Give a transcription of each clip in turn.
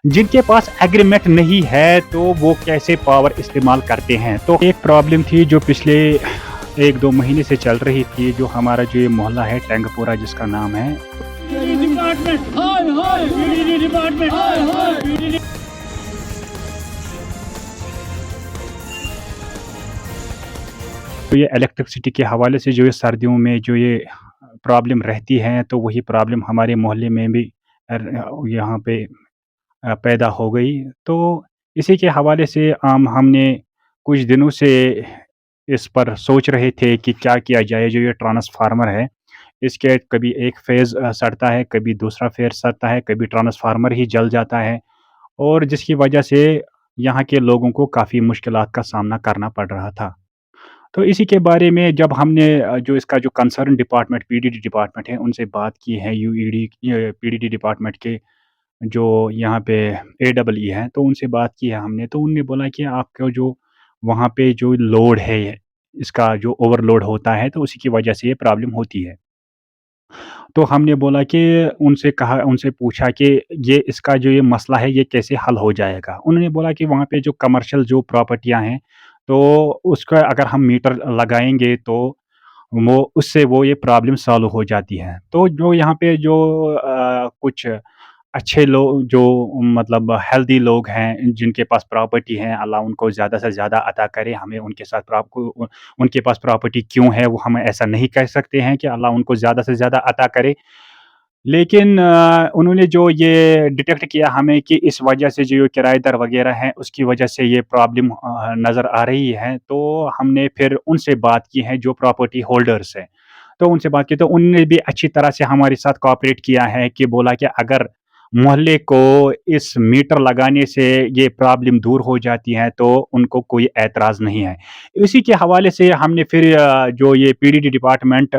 जिनके पास एग्रीमेंट नहीं है तो वो कैसे पावर इस्तेमाल करते हैं। तो एक प्रॉब्लम थी जो पिछले 1-2 महीने से चल रही थी, जो हमारा जो ये मोहल्ला है टेंगपोरा जिसका नाम है। डिपार्टमेंट हाय हाय पीडीडी डिपार्टमेंट हाय हाय पीडीडी। तो ये इलेक्ट्रिसिटी के हवाले से जो ये सर्दियों में जो ये प्रॉब्लम रहती है, तो वही प्रॉब्लम हमारे मोहल्ले में भी यहाँ पे पैदा हो गई। तो इसी के हवाले से हमने कुछ दिनों से इस पर सोच रहे थे कि क्या किया जाए। जो ये ट्रांसफार्मर है, इसके कभी एक फेज़ सड़ता है, कभी दूसरा फेज़ सड़ता है, कभी ट्रांसफार्मर ही जल जाता है, और जिसकी वजह से यहाँ के लोगों को काफ़ी मुश्किलात का सामना करना पड़ रहा था। तो इसी के बारे में जब हमने जो इसका जो कंसर्न डिपार्टमेंट पीडीडी डिपार्टमेंट है, उनसे बात की है, पीडीडी डिपार्टमेंट के जो यहाँ पे एडब्ल्यू है, तो उनसे बात की है हमने। तो उन्होंने बोला कि आपका जो वहाँ पे जो लोड है, इसका जो ओवरलोड होता है, तो उसी की वजह से ये प्रॉब्लम होती है। तो हमने बोला कि उनसे पूछा कि ये इसका जो ये मसला है, ये कैसे हल हो जाएगा? उन्होंने बोला कि वहाँ पे जो कमर्शियल जो प्रॉपर्टियाँ हैं, तो उसका अगर हम मीटर लगाएँगे तो वो उससे वो ये प्रॉब्लम सॉल्व हो जाती है। तो जो यहाँ पे जो कुछ अच्छे लोग, जो मतलब हेल्दी लोग हैं, जिनके पास प्रॉपर्टी है, अल्लाह उनको ज़्यादा से ज़्यादा अता करे। हमें उनके साथ उनके पास प्रॉपर्टी क्यों है, वो हम ऐसा नहीं कह सकते हैं कि अल्लाह उनको ज़्यादा से ज़्यादा अता करे। लेकिन उन्होंने जो ये डिटेक्ट किया हमें कि इस वजह से जो किराएदार वगैरह हैं, उसकी वजह से ये प्रॉब्लम नज़र आ रही है। तो हमने फिर उनसे बात की है, जो प्रॉपर्टी होल्डर्स हैं। तो उनसे बात की, तो उन्होंने भी अच्छी तरह से हमारे साथ कोऑपरेट किया है कि बोला कि अगर मोहल्ले को इस मीटर लगाने से ये प्रॉब्लम दूर हो जाती है, तो उनको कोई ऐतराज़ नहीं है। इसी के हवाले से हमने फिर जो ये पीडीडी डिपार्टमेंट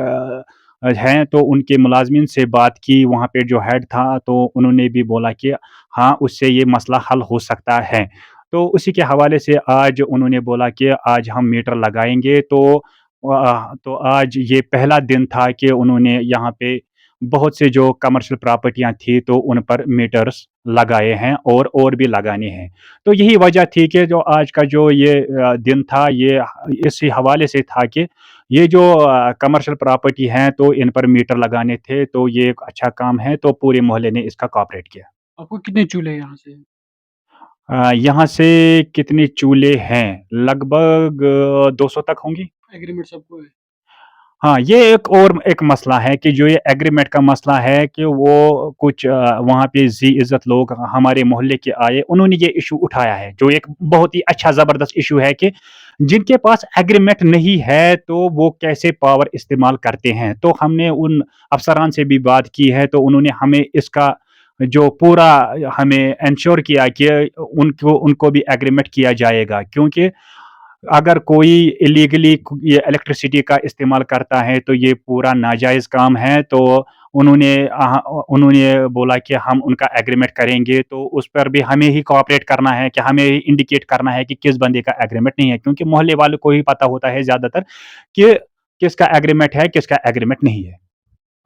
हैं, तो उनके मुलाज़मिन से बात की, वहाँ पे जो हेड था, तो उन्होंने भी बोला कि हाँ, उससे ये मसला हल हो सकता है। तो उसी के हवाले से आज उन्होंने बोला कि आज हम मीटर लगाएँगे। तो आज ये पहला दिन था कि उन्होंने यहाँ पे बहुत से जो कमर्शियल प्रॉपर्टियाँ थी, तो उन पर मीटर्स लगाए हैं और भी लगाने हैं। तो यही वजह थी कि जो आज का जो ये दिन था, ये इसी हवाले से था कि ये जो कमर्शियल प्रॉपर्टी हैं, तो इन पर मीटर लगाने थे, तो ये एक अच्छा काम है, तो पूरे मोहल्ले ने इसका कोऑपरेट किया। आपको कितने चूल्हे हैं यहाँ से? यहाँ से कितने चूल्हे हैं? लगभग 200 तक होंगी। एग्रीमेंट सबको है? हाँ, ये एक मसला है कि जो ये एग्रीमेंट का मसला है कि वो कुछ वहाँ पे इज़्ज़त लोग हमारे मोहल्ले के आए, उन्होंने ये इश्यू उठाया है, जो एक बहुत ही अच्छा ज़बरदस्त इश्यू है कि जिनके पास एग्रीमेंट नहीं है, तो वो कैसे पावर इस्तेमाल करते हैं। तो हमने उन अफ़सरान से भी बात की है, तो उन्होंने हमें इसका जो पूरा हमें एंश्योर किया कि उनको उनको भी एग्रीमेंट किया जाएगा, क्योंकि अगर कोई इलीगली ये इलेक्ट्रिसिटी का इस्तेमाल करता है, तो ये पूरा नाजायज़ काम है। तो उन्होंने बोला कि हम उनका एग्रीमेंट करेंगे, तो उस पर भी हमें ही कोऑपरेट करना है, कि हमें ही इंडिकेट करना है कि किस बंदे का एग्रीमेंट नहीं है, क्योंकि मोहल्ले वालों को ही पता होता है ज़्यादातर कि किसका एग्रीमेंट है, किसका एग्रीमेंट नहीं है।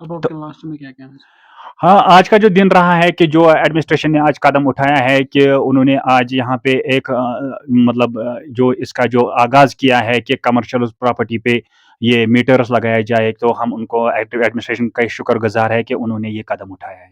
अब तो आपके लास्ट में क्या कहना है? हाँ, आज का जो दिन रहा है कि जो एडमिनिस्ट्रेशन ने आज कदम उठाया है कि उन्होंने आज यहाँ पे एक मतलब जो इसका जो आगाज़ किया है कि कमर्शियल प्रॉपर्टी पे ये मीटर्स लगाया जाए, तो हम उनको एडमिनिस्ट्रेशन का शुक्रगुज़ार है कि उन्होंने ये कदम उठाया है।